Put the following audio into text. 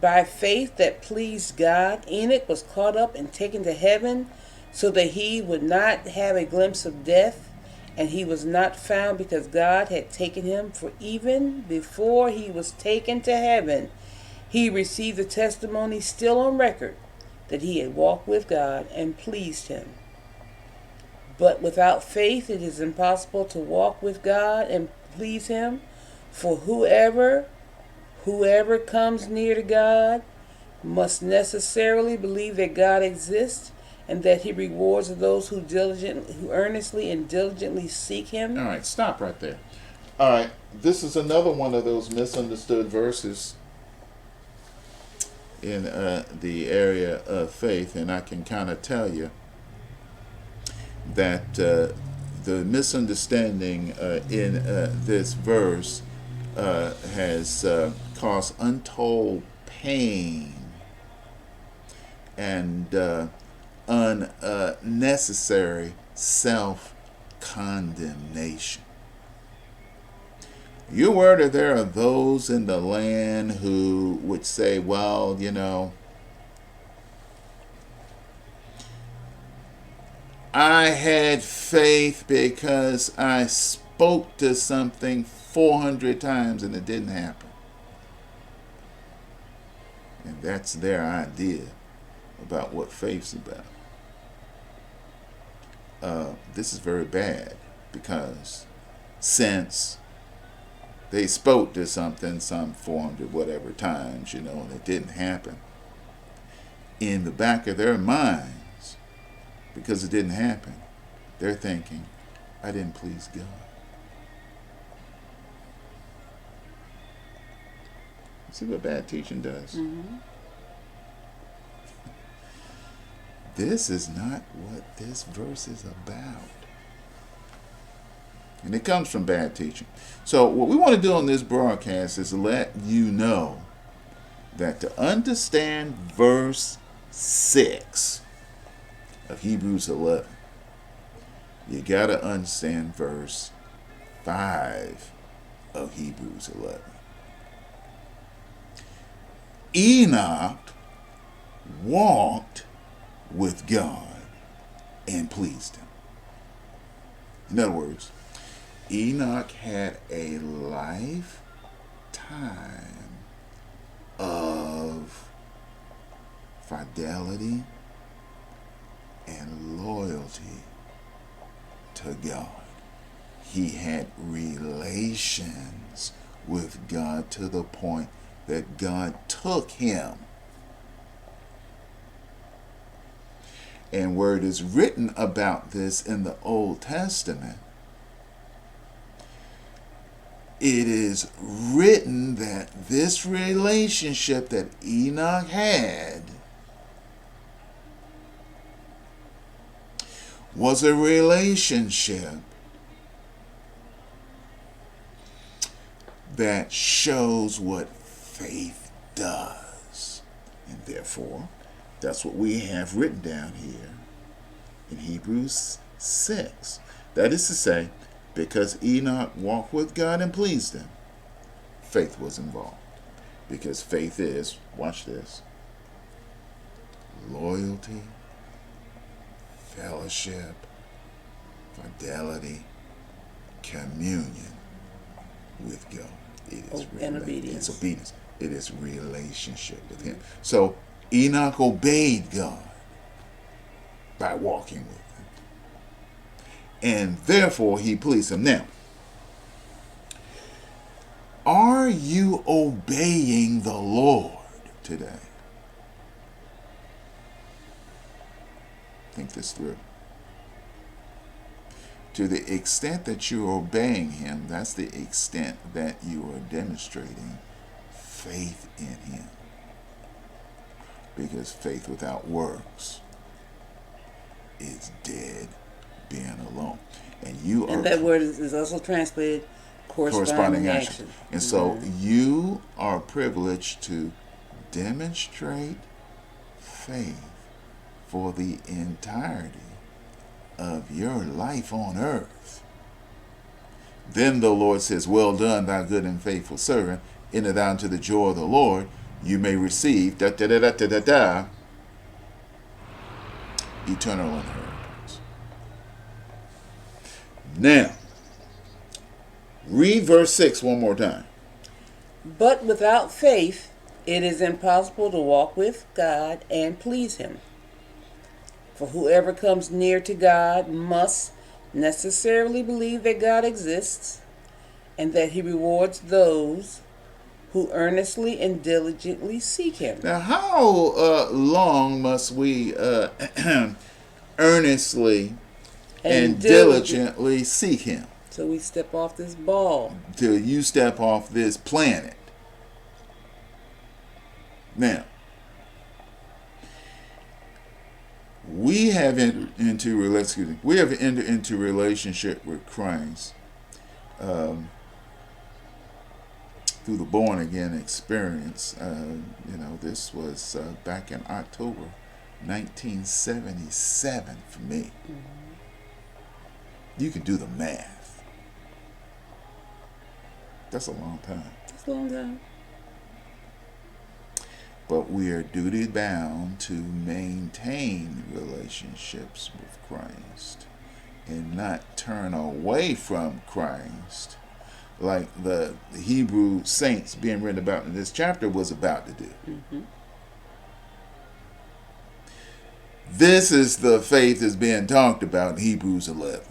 by faith that pleased God, Enoch was caught up and taken to heaven so that he would not have a glimpse of death, and he was not found because God had taken him. For even before he was taken to heaven, he received the testimony still on record that he had walked with God and pleased him. But without faith it is impossible to walk with God and please him. For whoever comes near to God must necessarily believe that God exists and that he rewards those who earnestly and diligently seek him. All right, stop right there. All right, this is another one of those misunderstood verses in the area of faith, and I can kind of tell you that the misunderstanding in this verse has caused untold pain and unnecessary self-condemnation. You're aware that there are those in the land who would say, well, you know, I had faith because I spoke to something 400 times and it didn't happen. And that's their idea about what faith's about. This is very bad, because since they spoke to something some 400 whatever times, and it didn't happen, in the back of their minds, because it didn't happen, they're thinking, I didn't please God. See what bad teaching does? Mm-hmm. This is not what this verse is about. And it comes from bad teaching. So what we want to do on this broadcast is let you know that to understand verse 6 of Hebrews 11, you got to understand verse 5 of Hebrews 11. Enoch walked with God and pleased him. In other words, Enoch had a lifetime of fidelity and loyalty to God. He had relations with God to the point that God took him. And where it is written about this in the Old Testament, it is written that this relationship that Enoch had was a relationship that shows what faith does. And therefore, that's what we have written down here in Hebrews 6. That is to say, because Enoch walked with God and pleased him, faith was involved. Because faith is, watch this, loyalty, fellowship, fidelity, communion with God. It is and obedience. It's obedience. It is relationship with him. So Enoch obeyed God by walking with him, and therefore he pleased him. Now, are you obeying the Lord today? Think this through. To the extent that you're obeying him, that's the extent that you are demonstrating faith in him. Because faith without works is dead being alone. And that word is also translated corresponding action. And so you are privileged to demonstrate faith for the entirety of your life on earth. Then the Lord says, well done, thou good and faithful servant, enter thou into the joy of the Lord. you may receive eternal inheritance. Now, read verse 6 one more time. But without faith, it is impossible to walk with God and please Him. For whoever comes near to God must necessarily believe that God exists and that He rewards those who earnestly and diligently seek Him. Now, how long must we earnestly and diligently seek Him? Till we step off this ball. Till you step off this planet. Now, we have entered into relationship with Christ through the born again experience. This was back in October 1977 for me. Mm-hmm. You can do the math. That's a long time. That's a long time. But we are duty bound to maintain relationships with Christ and not turn away from Christ like the Hebrew saints being written about in this chapter was about to do. Mm-hmm. This is the faith that's being talked about in Hebrews 11.